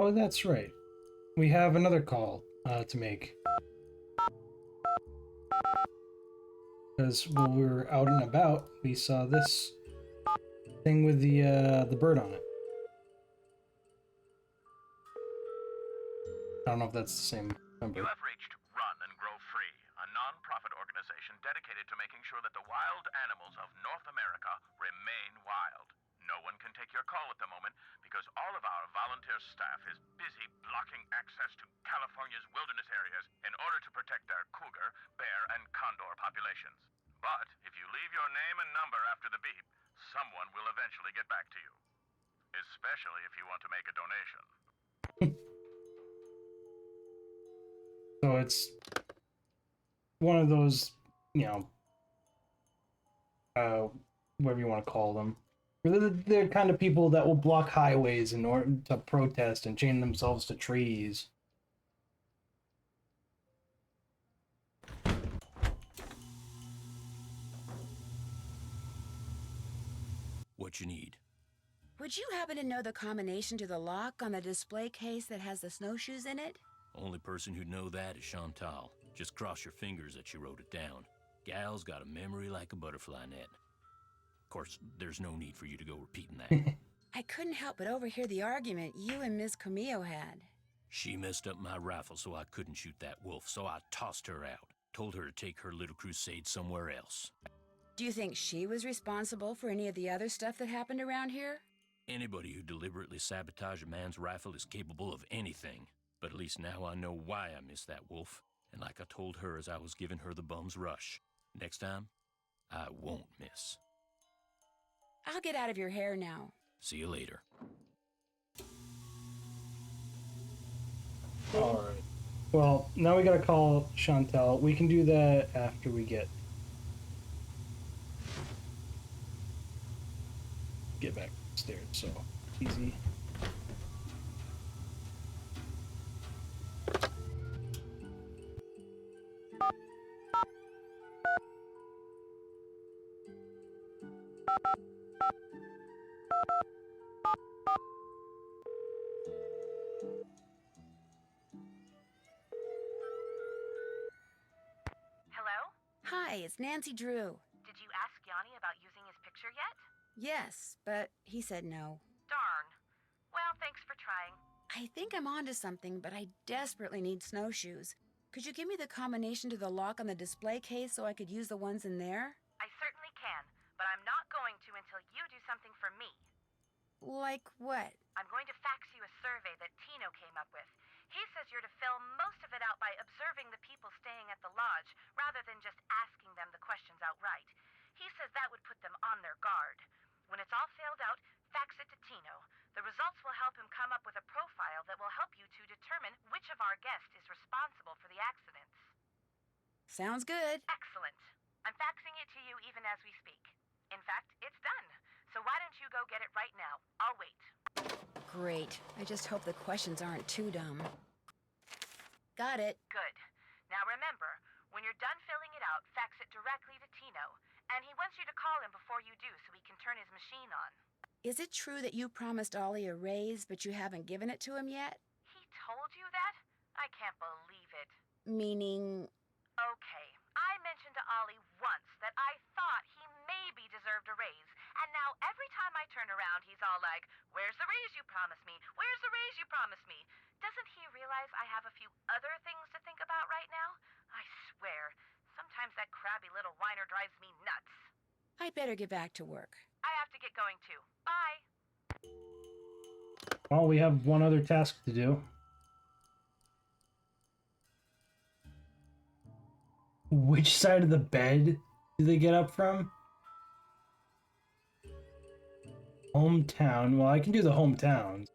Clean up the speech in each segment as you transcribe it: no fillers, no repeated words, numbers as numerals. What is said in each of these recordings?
Oh, that's right. We have another call to make. Because while we were out and about, we saw this thing with the bird on it. I don't know if that's the same number. You have reached Run and Grow Free, a non-profit organization dedicated to making sure that the wild animals of North America remain wild. No one can take your call at the moment because all of our volunteer staff is busy blocking access to California's wilderness areas in order to protect their cougar, bear, and condor populations. But if you leave your name and number after the beep, someone will eventually get back to you. Especially if you want to make a donation. So it's one of those, whatever you want to call them. They're kind of people that will block highways in order to protest and chain themselves to trees. What you need? Would you happen to know the combination to the lock on the display case that has the snowshoes in it? Only person who'd know that is Chantal. Just cross your fingers that she wrote it down. Gal's got a memory like a butterfly net. Of course, there's no need for you to go repeating that. I couldn't help but overhear the argument you and Miss Camillo had. She messed up my rifle so I couldn't shoot that wolf, so I tossed her out. Told her to take her little crusade somewhere else. Do you think she was responsible for any of the other stuff that happened around here? Anybody who deliberately sabotages a man's rifle is capable of anything. But at least now I know why I missed that wolf. And like I told her as I was giving her the bum's rush, next time, I won't miss. I'll get out of your hair now. See you later. Alright. Well, now we gotta call Chantal. We can do that after we get back upstairs, so easy. Hello? Hi, it's Nancy Drew. Did you ask Yanni about using his picture yet? Yes, but he said no. Darn. Well, thanks for trying. I think I'm onto something, but I desperately need snowshoes. Could you give me the combination to the lock on the display case so I could use the ones in there? I certainly can, but I'm not going to until you do something for me. Like what? I'm going to fax you a survey that Tino came up with. He says you're to fill most of it out by observing the people staying at the lodge, rather than just asking them the questions outright. He says that would put them on their guard. When it's all filled out, fax it to Tino. The results will help him come up with a profile that will help you to determine which of our guests is responsible for the accidents. Sounds good. Excellent. I'm faxing it to you even as we speak. In fact, it's done. So why don't you go get it right now? I'll wait. Great. I just hope the questions aren't too dumb. Got it. Good. Now remember, when you're done filling it out, fax it directly to Tino. And he wants you to call him before you do so he can turn his machine on. Is it true that you promised Ollie a raise, but you haven't given it to him yet? He told you that? I can't believe it. Meaning... Okay, I mentioned to Ollie once that I thought he maybe deserved a raise. And now every time I turn around, he's all like, "Where's the raise you promised me? Where's the raise you promised me?" Doesn't he realize I have a few other things to think about right now? I swear, sometimes that crabby little whiner drives me nuts. I better get back to work. I have to get going too. Bye. Well, we have one other task to do. Which side of the bed do they get up from? Hometown. Well, I can do the hometowns.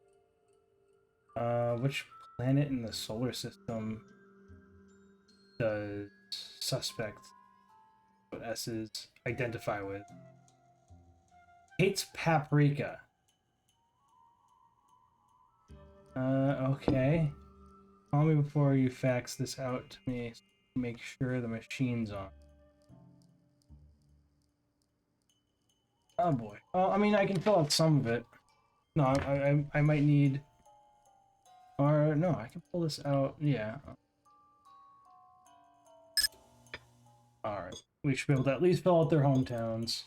Which planet in the solar system does suspect, what S's, identify with? Hates paprika. Okay. Call me before you fax this out to me. Make sure the machine's on. Oh boy. Well, I mean, I can fill out some of it. No, I might need Or no, I can pull this out. Yeah. All right. We should be able to at least fill out their hometowns.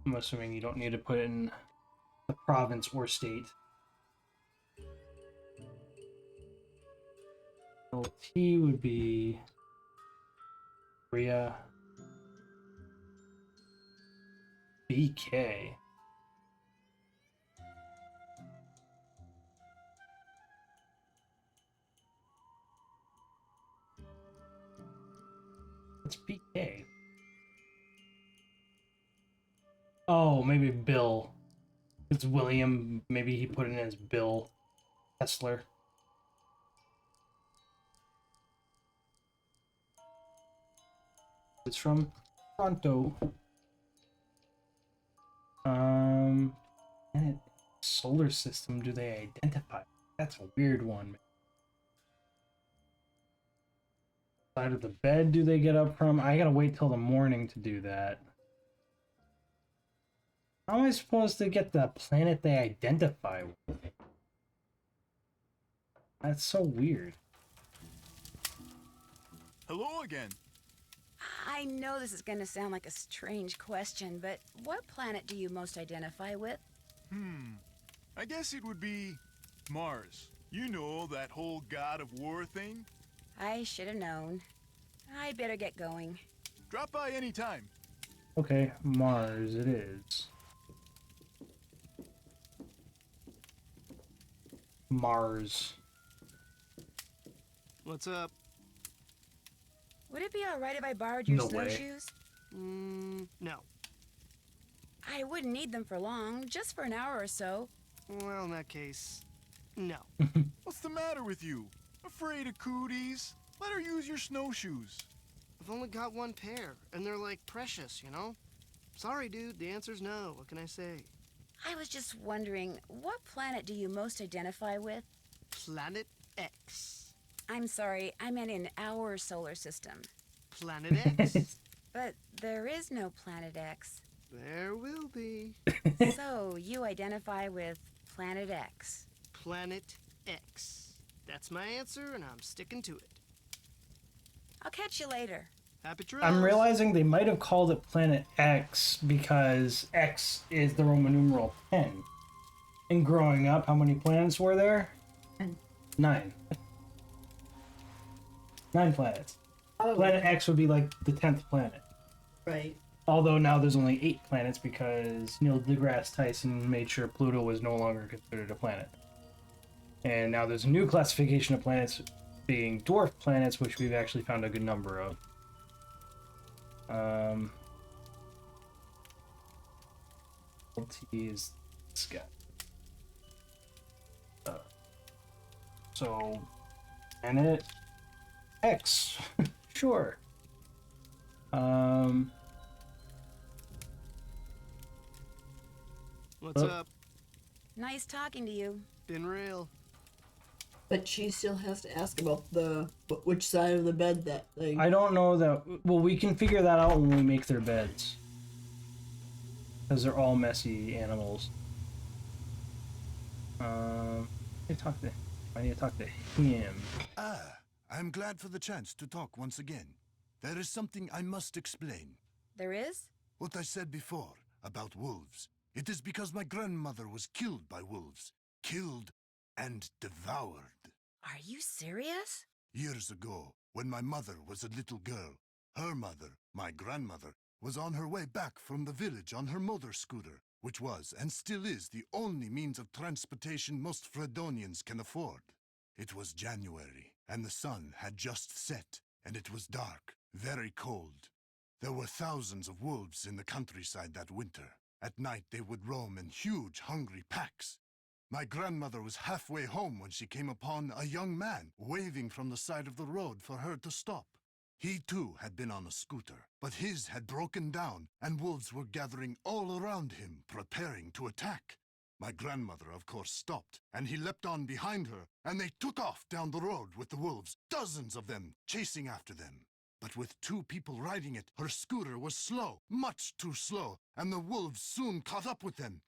I'm assuming you don't need to put in the province or state. LT would be Korea. BK. What's BK? Oh, maybe Bill. It's William. Maybe he put it in as Bill Kessler. It's from Toronto. And solar system do they identify? That's a weird one. Side of the bed do they get up from? I gotta wait till the morning to do that. How am I supposed to get the planet they identify with? That's so weird. Hello again. I know this is gonna sound like a strange question, but what planet do you most identify with? I guess it would be Mars. You know, that whole god of war thing? I should have known. I'd better get going. Drop by any time. Okay, Mars it is. Mars. What's up? Would it be alright if I borrowed your No way. snowshoes? No. I wouldn't need them for long, just for an hour or so. Well, in that case, no. What's the matter with you? Afraid of cooties? Let her use your snowshoes. I've only got one pair, and they're like precious, you know? Sorry, dude, the answer's no. What can I say? I was just wondering, what planet do you most identify with? Planet X. I'm sorry, I meant in our solar system. Planet X. But there is no Planet X. There will be. So you identify with Planet X. Planet X. That's my answer, and I'm sticking to it. I'll catch you later. Happy trails. I'm realizing they might have called it Planet X because X is the Roman numeral 10. And growing up, how many planets were there? 9. 9 planets. Oh, Planet X would be like the 10th planet. right. Although now there's only 8 planets because Neil deGrasse Tyson made sure Pluto was no longer considered a planet. And now there's a new classification of planets being dwarf planets, which we've actually found a good number of. LT is this guy. So, planet X, sure. What's Oh. up? Nice talking to you. Been real. But she still has to ask about which side of the bed that thing. I don't know that. Well, we can figure that out when we make their beds, because they're all messy animals. I need to talk to him. Ah, I'm glad for the chance to talk once again. There is something I must explain. There is? What I said before about wolves. It is because my grandmother was killed by wolves. Killed and devoured. Are you serious? Years ago, when my mother was a little girl, her mother, my grandmother, was on her way back from the village on her motor scooter, which was and still is the only means of transportation most Fredonians can afford. It was January, and the sun had just set, and it was dark, very cold. There were thousands of wolves in the countryside that winter. At night they would roam in huge, hungry packs. My grandmother was halfway home when she came upon a young man waving from the side of the road for her to stop. He too had been on a scooter, but his had broken down, and wolves were gathering all around him, preparing to attack. My grandmother, of course, stopped, and he leapt on behind her, and they took off down the road with the wolves, dozens of them chasing after them. But with 2 people riding it, her scooter was slow, much too slow, and the wolves soon caught up with them.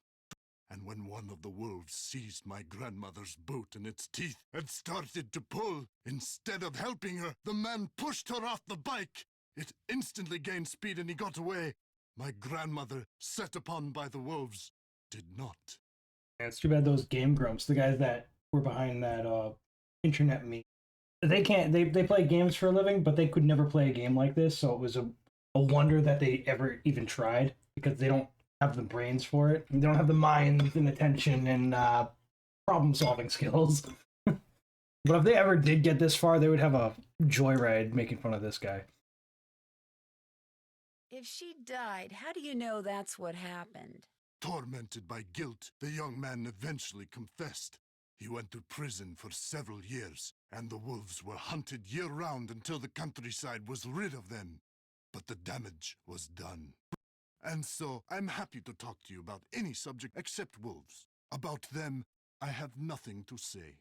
And when one of the wolves seized my grandmother's boot in its teeth and started to pull, instead of helping her, the man pushed her off the bike. It instantly gained speed and he got away. My grandmother, set upon by the wolves, did not. And it's too bad those Game Grumps, the guys that were behind that internet meme, they can't. They play games for a living, but they could never play a game like this. So it was a wonder that they ever even tried, because they don't have the brains for it. They don't have the mind and attention and problem solving skills. But if they ever did get this far, they would have a joyride making fun of this guy. If she died, how do you know that's what happened? Tormented by guilt, the young man eventually confessed. He went to prison for several years, and the wolves were hunted year-round until the countryside was rid of them. But the damage was done. And so, I'm happy to talk to you about any subject except wolves. About them, I have nothing to say.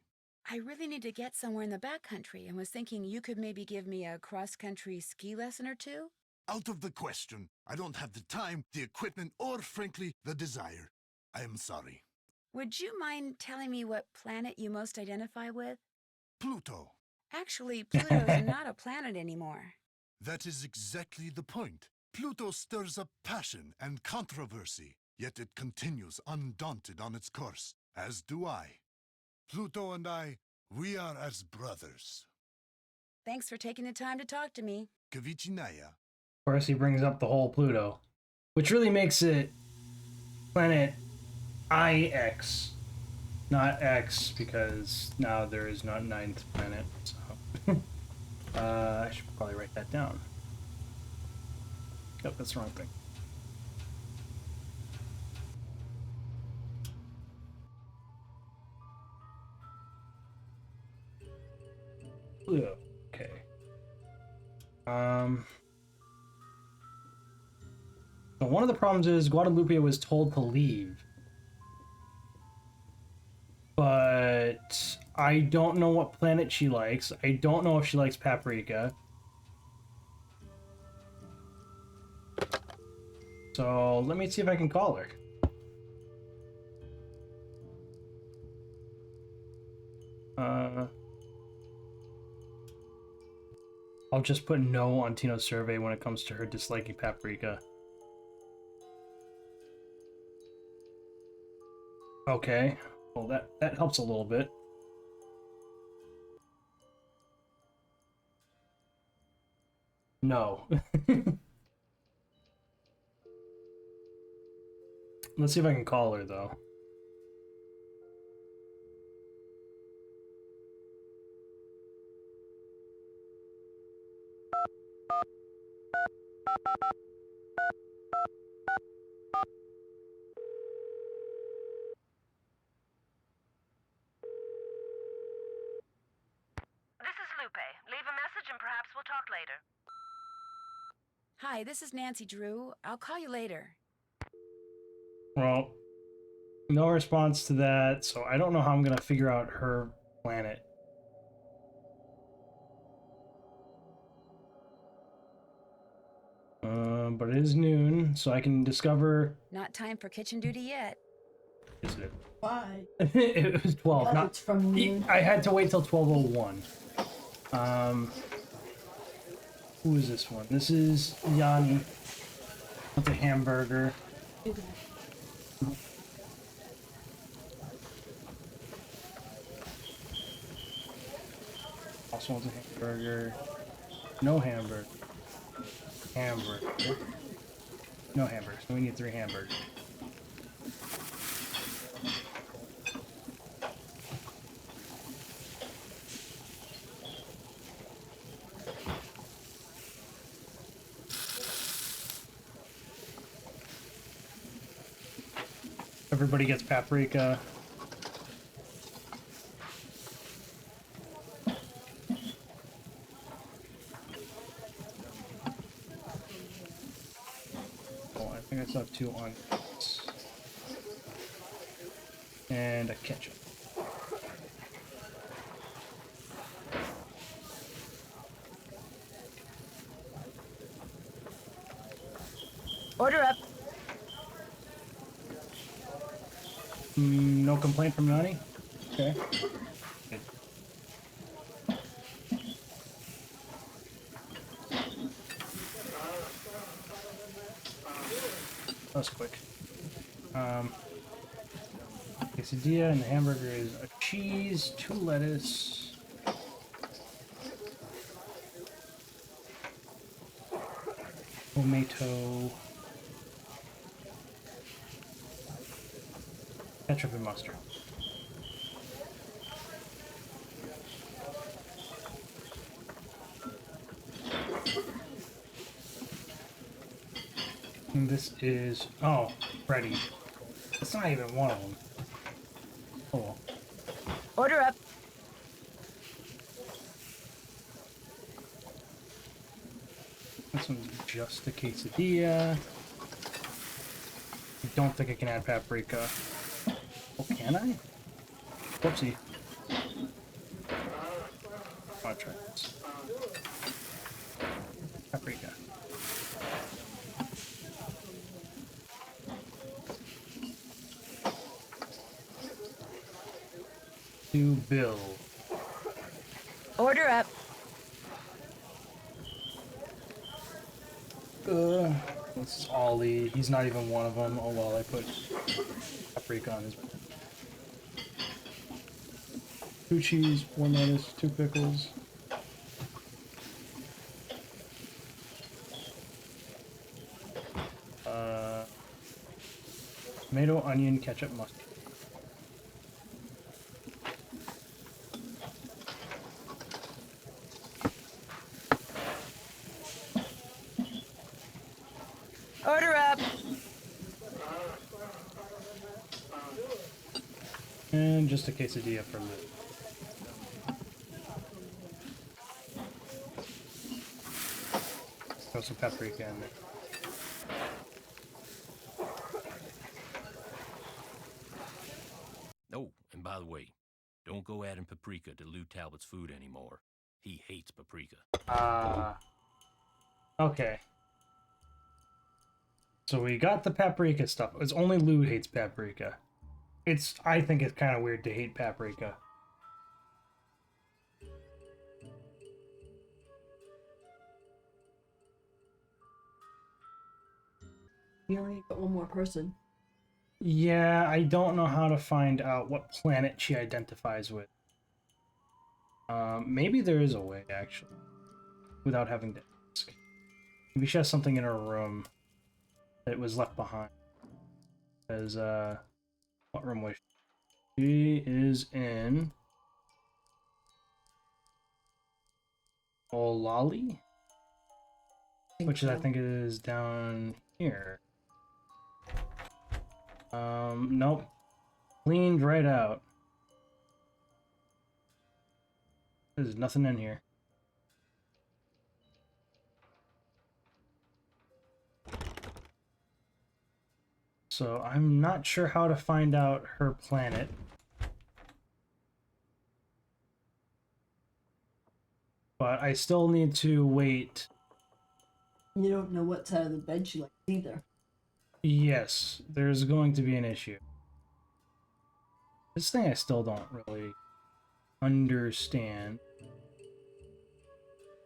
I really need to get somewhere in the backcountry and was thinking you could maybe give me a cross-country ski lesson or two? Out of the question. I don't have the time, the equipment, or frankly, the desire. I am sorry. Would you mind telling me what planet you most identify with? Pluto. Actually, Pluto's not a planet anymore. That is exactly the point. Pluto stirs up passion and controversy, yet it continues undaunted on its course, as do I. Pluto and I, we are as brothers. Thanks for taking the time to talk to me. Kavichinaya. Of course, he brings up the whole Pluto, which really makes it planet IX, not X, because now there is not 9th planet. So I should probably write that down. Yep, that's the wrong thing. Pluto. Okay. So one of the problems is Guadalupe was told to leave. But I don't know what planet she likes. I don't know if she likes paprika. So let me see if I can call her. I'll just put no on Tino's survey when it comes to her disliking paprika. Okay, well that helps a little bit. No. Let's see if I can call her though. This is Lupe. Leave a message and perhaps we'll talk later. Hi, this is Nancy Drew. I'll call you later. Well, no response to that, so I don't know how I'm gonna figure out her planet. But it is noon, so I can discover. Not time for kitchen duty yet. Is it? Why? It was 12. But Not, it's from noon. I had to wait till 12:01. Who is this one? This is Yanni. Wants a hamburger. Also wants a hamburger. No hamburger. Hamburger. No hamburgers. So we need 3 hamburgers. Everybody gets paprika. Oh, I think I still have 2 onions. And a ketchup. No complaint from Nani? Okay. Good. That was quick. Quesadilla and the hamburger is a cheese, 2 lettuce, tomato, ketchup and mustard. And this is, oh, Freddy. It's not even one of them. Oh well. Order up. This one's just a quesadilla. I don't think I can add paprika. Oh, can I? Whoopsie. I'll try this. Paprika. To Bill. Order up. This is Ollie. He's not even one of them. Oh well, I put paprika on his. 2 cheese, 1 lettuce, 2 pickles. Tomato, onion, ketchup, mustard. Order up. And just a quesadilla for Lou. Throw some paprika in there. Oh, and by the way, don't go adding paprika to Lou Talbot's food anymore. He hates paprika. Okay. So we got the paprika stuff. It's only Lou hates paprika. I think it's kind of weird to hate paprika. You only got one more person. Yeah, I don't know how to find out what planet she identifies with. Maybe there is a way, actually. Without having to ask. Maybe she has something in her room that was left behind. Because, what room was she? She is in... Olali? Which is, I think it is down here. Nope. Cleaned right out. There's nothing in here. So I'm not sure how to find out her planet. But I still need to wait. You don't know what side of the bed she likes either. Yes, there's going to be an issue. This thing I still don't really understand.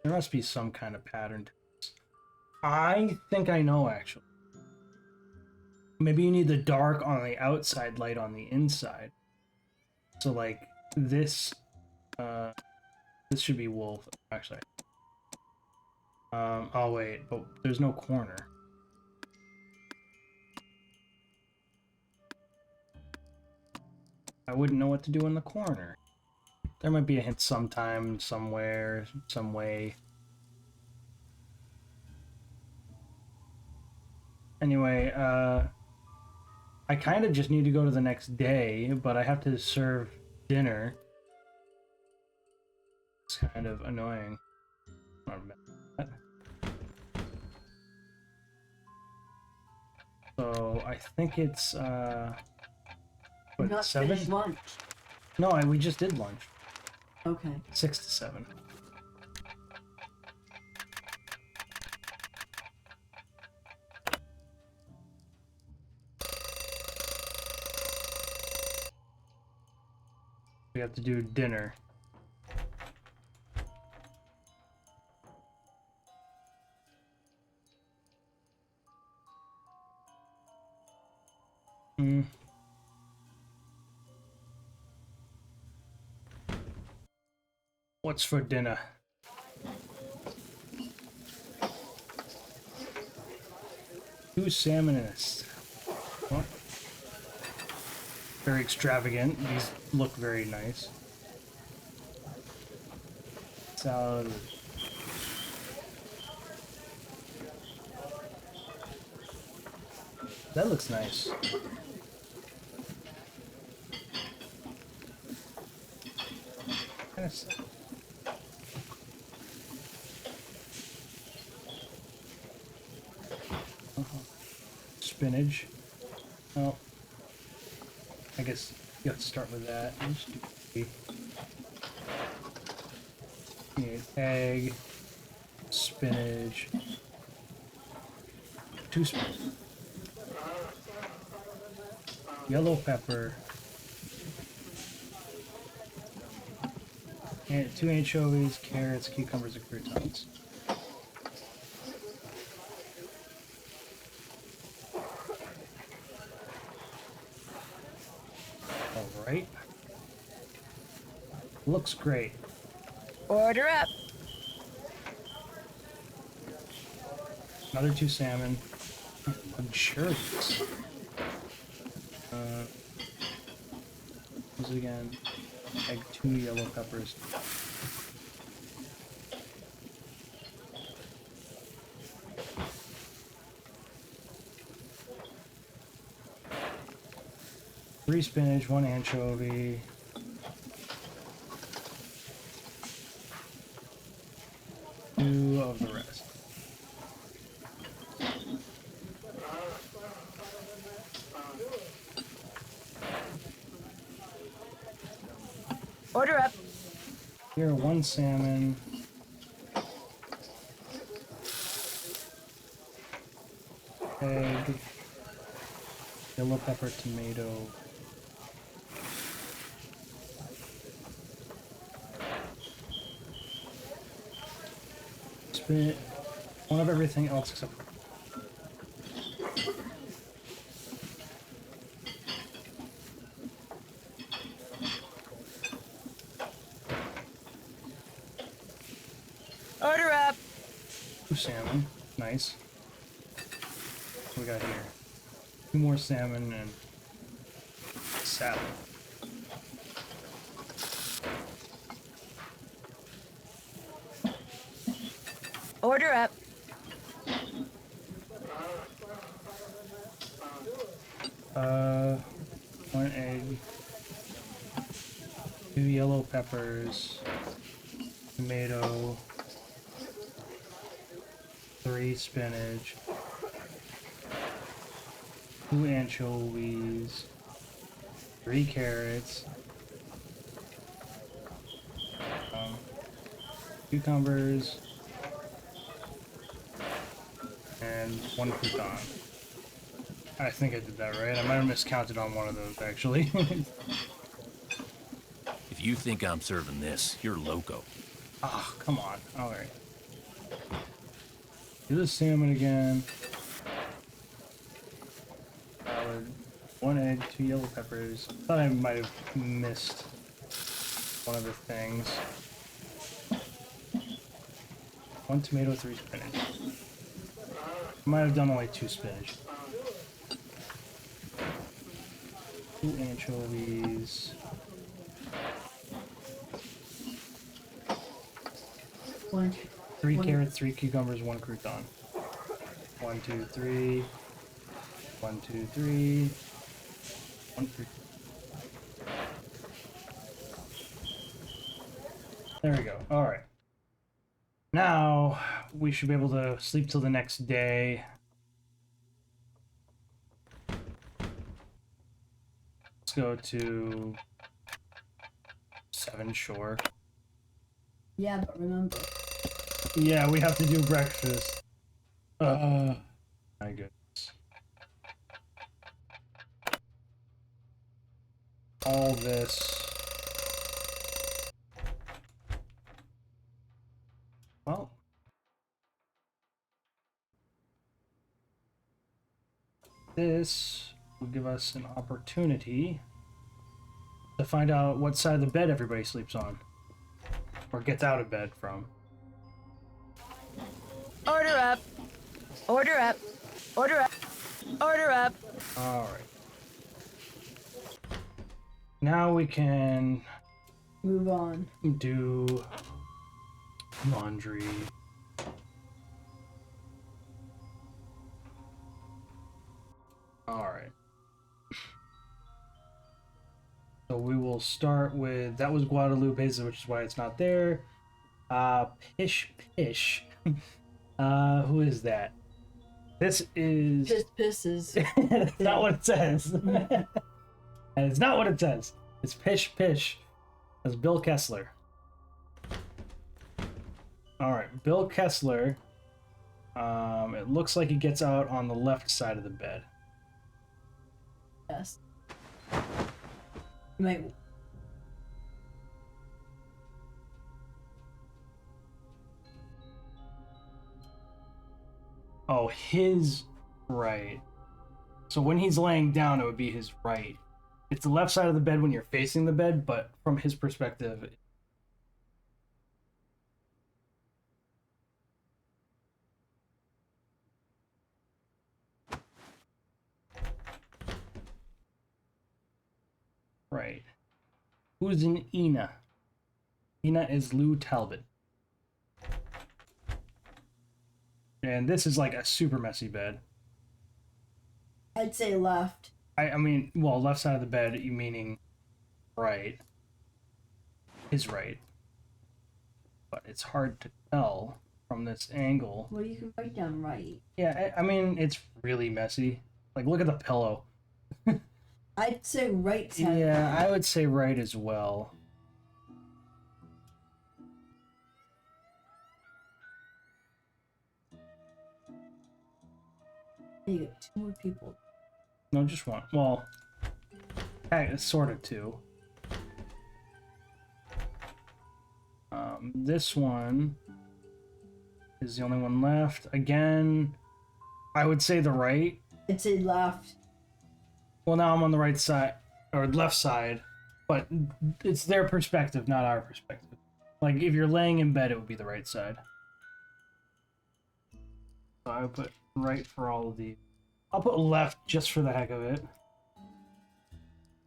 There must be some kind of pattern to this. I think I know, actually. Maybe you need the dark on the outside, light on the inside. So, like, this should be wolf, actually. Oh wait, but there's no corner. I wouldn't know what to do in the corner. There might be a hint sometime, somewhere, some way. Anyway, I kind of just need to go to the next day, but I have to serve dinner. It's kind of annoying. So I think it's what, Not 7? finished lunch. No, we just did lunch. Okay. 6 to 7. We have to do dinner. What's for dinner? Two salmon and what? Very extravagant. These look very nice. Salad. That looks nice. Yes. Spinach. Oh, I guess you have to start with that. Egg, spinach, two spinach, yellow pepper, and 2 anchovies, carrots, cucumbers, and croutons. Alright. Looks great. Order up. Another 2 salmon. Cherries. This again. Egg, 2 yellow peppers. Three spinach, 1 anchovy. Two of the rest. Order up. Here, 1 salmon. Egg. Yellow pepper, tomato. Spinach. 1 of everything else except for Order up. 2 salmon. Nice. What we got here? 2 more salmon and salad. Order up. Uh, 1 egg. 2 yellow peppers. Tomato. 3 spinach. 2 anchovies. 3 carrots. Cucumbers. And 1 crouton. I think I did that right. I might have miscounted on one of those, actually. If you think I'm serving this, you're loco. Ah, come on. Alright. Do the salmon again. Salad. 1 egg, 2 yellow peppers. Thought I might have missed one of the things. 1 tomato, 3 spinach. Might have done only 2 spinach. 2 anchovies. 3 carrots, 3 cucumbers, 1 crouton. 1, 2, 3. 1, 2, 3. 1 crouton. There we go. Alright. Now, we should be able to sleep till the next day. Let's go to 7 Shore. Yeah, but remember. Yeah, we have to do breakfast. My goodness. All this. this will give us an opportunity to find out what side of the bed everybody sleeps on. Or gets out of bed from. Order up. Order up. Order up. Order up. Alright. Now we can Move on. do laundry. Alright. So we will start with, that was Guadalupe's, which is why it's not there. Pish Pish. Who is that? This is... Pisses. That's not what it says. And it's not what it says. It's Pish Pish. That's Bill Kessler. Alright, Bill Kessler. It looks like he gets out on the left side of the bed. Yes. You might. Oh, his right. So when he's laying down, it would be his right. It's the left side of the bed when you're facing the bed, but from his perspective. Right. Who's in Ina? Ina is Lou Talbot. And this is like a super messy bed. I'd say left. I mean, well, left side of the bed, you meaning right. His right. But it's hard to tell from this angle. Well, you can write down right. Yeah, I mean, it's really messy. Like, look at the pillow. I'd say right side. Yeah, I would say right as well. You got 2 more people. No, just one. Well, sort of two. This one is the only one left. Again, I would say the right. I'd say left. Well, now I'm on the right side, or left side, but it's their perspective, not our perspective. Like, if you're laying in bed, it would be the right side. So I would put right for all of these. I'll put left just for the heck of it.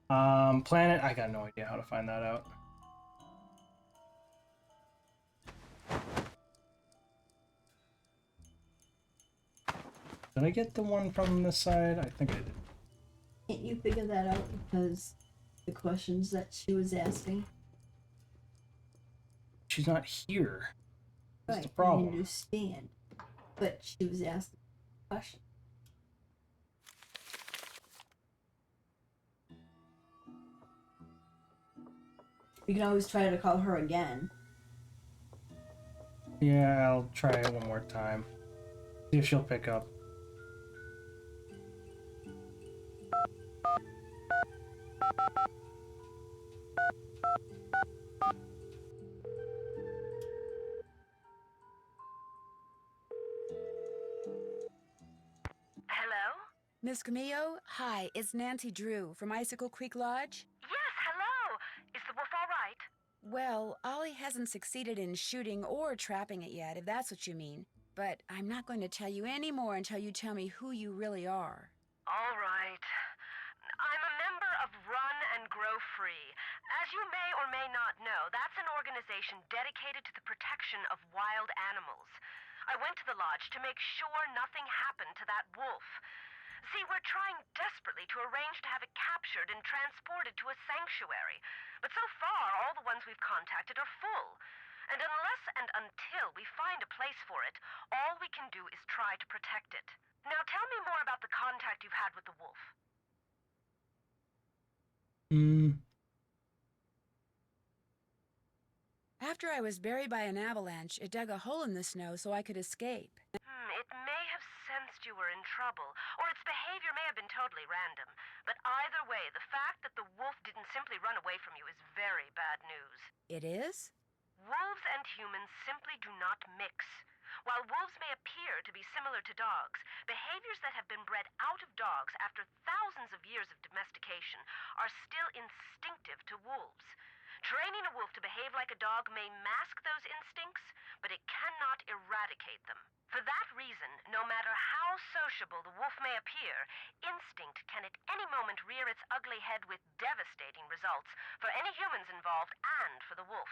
Planet, I got no idea how to find that out. Did I get the one from this side? I think I did. Can't you figure that out because the questions that she was asking? She's not here. That's Right, the problem. I understand. But she was asking a question. You can always try to call her again. Yeah, I'll try it one more time. See if she'll pick up. Hello? Miss Camillo, hi, it's Nancy Drew from Icicle Creek Lodge. Yes, hello. Is the wolf all right? Well, Ollie hasn't succeeded in shooting or trapping it yet, if that's what you mean. But I'm not going to tell you any more until you tell me who you really are. All right. I'm a member of Run and Grow Free. As you may or may not know, that's an organization dedicated to the protection of wild animals. I went to the lodge to make sure nothing happened to that wolf. See, we're trying desperately to arrange to have it captured and transported to a sanctuary. But so far, all the ones we've contacted are full. And unless and until we find a place for it, all we can do is try to protect it. Now tell me more about the contact you've had with the wolf. After I was buried by an avalanche, it dug a hole in the snow so I could escape. It may have sensed you were in trouble, or its behavior may have been totally random. But either way, the fact that the wolf didn't simply run away from you is very bad news. It is? Wolves and humans simply do not mix. While wolves may appear to be similar to dogs, behaviors that have been bred out of dogs after thousands of years of domestication are still instinctive to wolves. Training a wolf to behave like a dog may mask those instincts, but it cannot eradicate them. For that reason, no matter how sociable the wolf may appear, instinct can at any moment rear its ugly head with devastating results for any humans involved and for the wolf.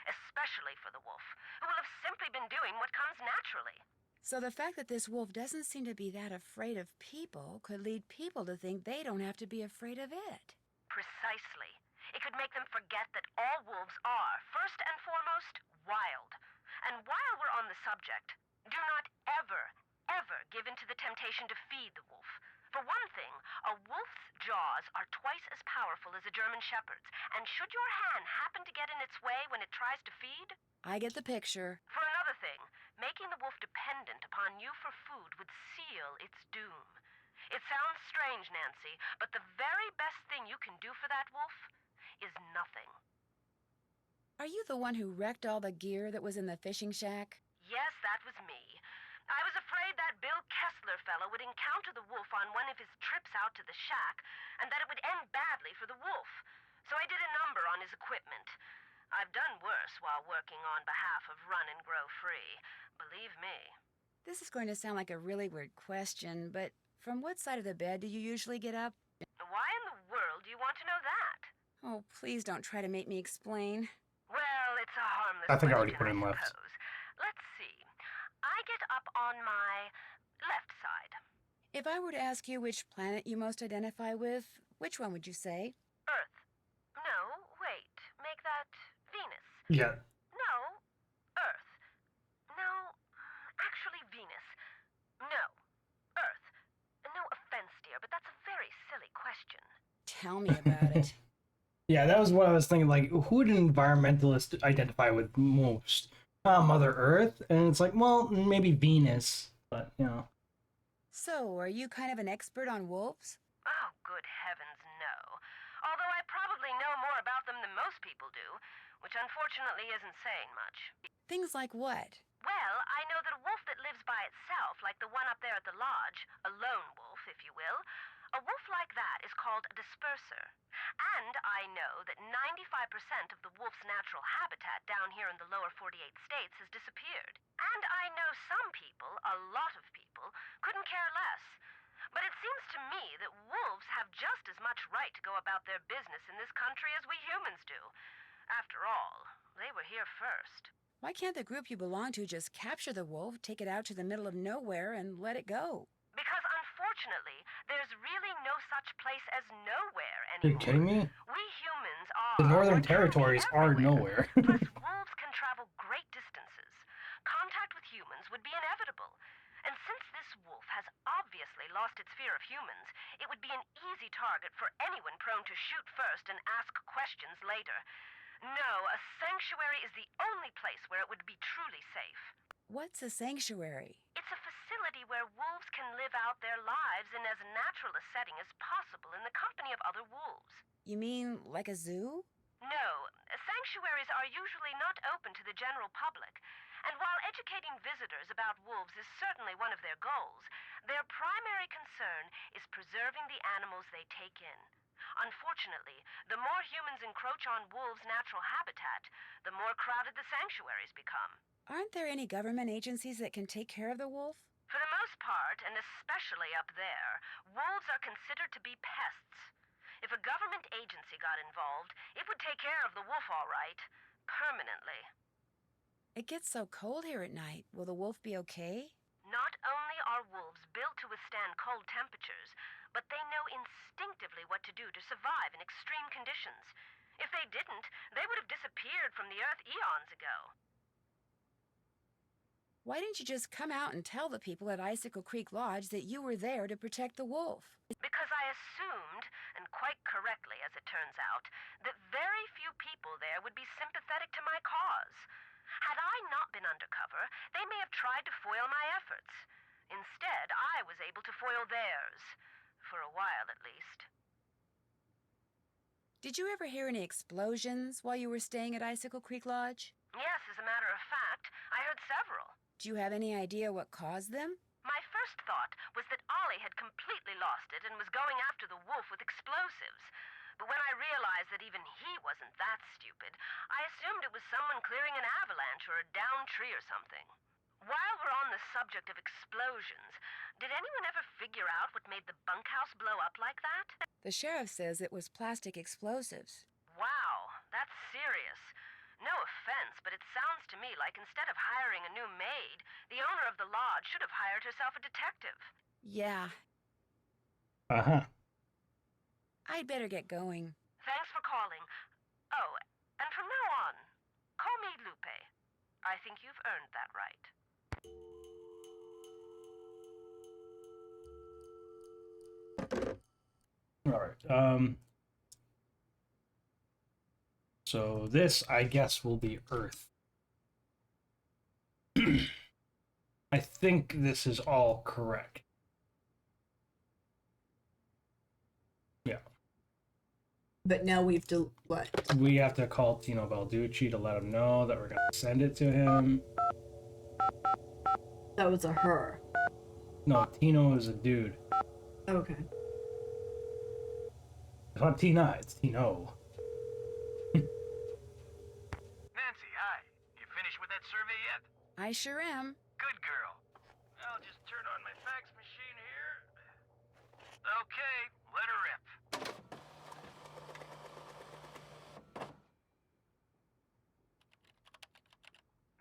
Especially for the wolf, who will have simply been doing what comes naturally. So the fact that this wolf doesn't seem to be that afraid of people could lead people to think they don't have to be afraid of it. Precisely. It could make them forget that all wolves are, first and foremost, wild. And while we're on the subject, do not ever give in to the temptation to feed the wolf. For one thing, a wolf's jaws are twice as powerful as a German shepherd's, and should your hand happen to get in its way when it tries to feed? I get the picture. For another thing, making the wolf dependent upon you for food would seal its doom. It sounds strange, Nancy, but the very best thing you can do for that wolf is nothing. Are you the one who wrecked all the gear that was in the fishing shack? Yes, that was me. I was afraid that Bill Kessler fellow would encounter the wolf on one of his trips out to the shack, and that it would end badly for the wolf. So I did a number on his equipment. I've done worse while working on behalf of Run and Grow Free. Believe me. This is going to sound like a really weird question, but from what side of the bed do you usually get up? Why in the world do you want to know that? Oh, please don't try to make me explain. Well, it's a harmless I think I already question, put in I left. suppose. Let's see. I get up on my left side. If I were to ask you which planet you most identify with, which one would you say? Earth. No, wait. Make that Venus. Yeah. No, Earth. No, actually Venus. No, Earth. No offense, dear, but that's a very silly question. Tell me about it. Yeah, that was what I was thinking. Like, who would an environmentalist identify with most? Mother Earth? And it's like, well, maybe Venus, but, you know. So, are you kind of an expert on wolves? Oh, good heavens, no. Although I probably know more about them than most people do, which unfortunately isn't saying much. Things like what? Well, I know that a wolf that lives by itself, like the one up there at the lodge, a lone wolf, if you will, a wolf like that is called a disperser. And I know that 95% of the wolf's natural habitat down here in the lower 48 states has disappeared. And I know some people, a lot of people, couldn't care less. But it seems to me that wolves have just as much right to go about their business in this country as we humans do. After all, they were here first. Why can't the group you belong to just capture the wolf, take it out to the middle of nowhere, and let it go? Because unfortunately, there's really no such place as nowhere Are anymore. you kidding me? We humans are... The Northern or can be Territories are everywhere. nowhere. Plus, wolves can travel great distances. Contact with humans would be inevitable. And since this wolf has obviously lost its fear of humans, it would be an easy target for anyone prone to shoot first and ask questions later. No, a sanctuary is the only place where it would be truly safe. What's a sanctuary? It's a facility where wolves can live out their lives in as natural a setting as possible in the company of other wolves. You mean like a zoo? No, sanctuaries are usually not open to the general public. And while educating visitors about wolves is certainly one of their goals, their primary concern is preserving the animals they take in. Unfortunately, the more humans encroach on wolves' natural habitat, the more crowded the sanctuaries become. Aren't there any government agencies that can take care of the wolf? For the most part, and especially up there, wolves are considered to be pests. If a government agency got involved, it would take care of the wolf all right. Permanently. It gets so cold here at night. Will the wolf be okay? Not only are wolves built to withstand cold temperatures, but they know instinctively what to do to survive in extreme conditions. If they didn't, they would have disappeared from the earth eons ago. Why didn't you just come out and tell the people at Icicle Creek Lodge that you were there to protect the wolf? Because I assumed, and quite correctly as it turns out, that very few people there would be sympathetic to my cause. Had I not been undercover, they may have tried to foil my efforts. Instead, I was able to foil theirs. For a while, at least. Did you ever hear any explosions while you were staying at Icicle Creek Lodge? Yes, as a matter of fact, I heard several. Do you have any idea what caused them? My first thought was that Ollie had completely lost it and was going after the wolf with explosives. But when I realized that even he wasn't that stupid, I assumed it was someone clearing an avalanche or a downed tree or something. While we're on the subject of explosions, did anyone ever figure out what made the bunkhouse blow up like that? The sheriff says it was plastic explosives. Wow, that's serious. No offense, but it sounds to me like instead of hiring a new maid, the owner of the lodge should have hired herself a detective. Yeah, Uh-huh. I'd better get going. Thanks for calling. Oh, and from now on, call me Lupe. I think you've earned that right. All right. So this, I guess, will be Earth. I think this is all correct. Yeah. But now we have to what? We have to call Tino Balducci to let him know that we're going to send it to him. That was a her. No, Tino is a dude. Okay. It's not Tina, it's Tino. Nancy, hi. You finished with that survey yet? I sure am. Good girl. I'll just turn on my fax machine here. Okay, let her rip.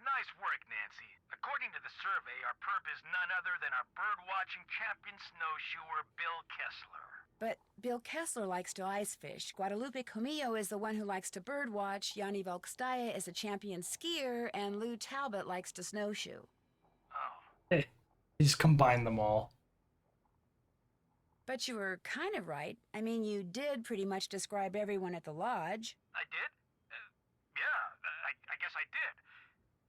Nice work, Nancy. According to the survey, our perp is none other than our bird-watching champion snowshoer, Bill Kessler. But Bill Kessler likes to ice fish. Guadalupe Comillo is the one who likes to birdwatch. Yanni Volkstaya is a champion skier. And Lou Talbot likes to snowshoe. Oh. Hey, just combine them all. But you were kind of right. I mean, you did pretty much describe everyone at the lodge. I did? Yeah, I guess I did.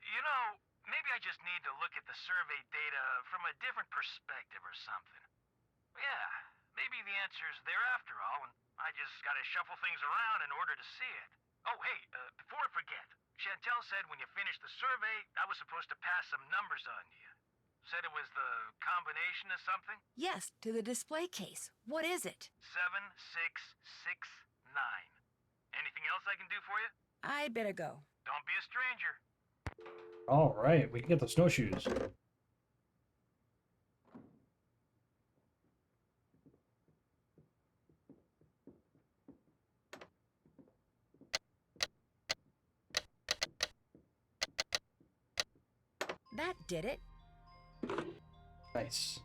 You know, maybe I just need to look at the survey data from a different perspective or something. Yeah, maybe the answer's there after all, and I just gotta shuffle things around in order to see it. Oh, hey, before I forget, Chantel said when you finished the survey, I was supposed to pass some numbers on you. Said it was the combination of something? Yes, to the display case. What is it? 7669. Anything else I can do for you? I'd better go. Don't be a stranger. All right, we can get the snowshoes. That did it. Nice.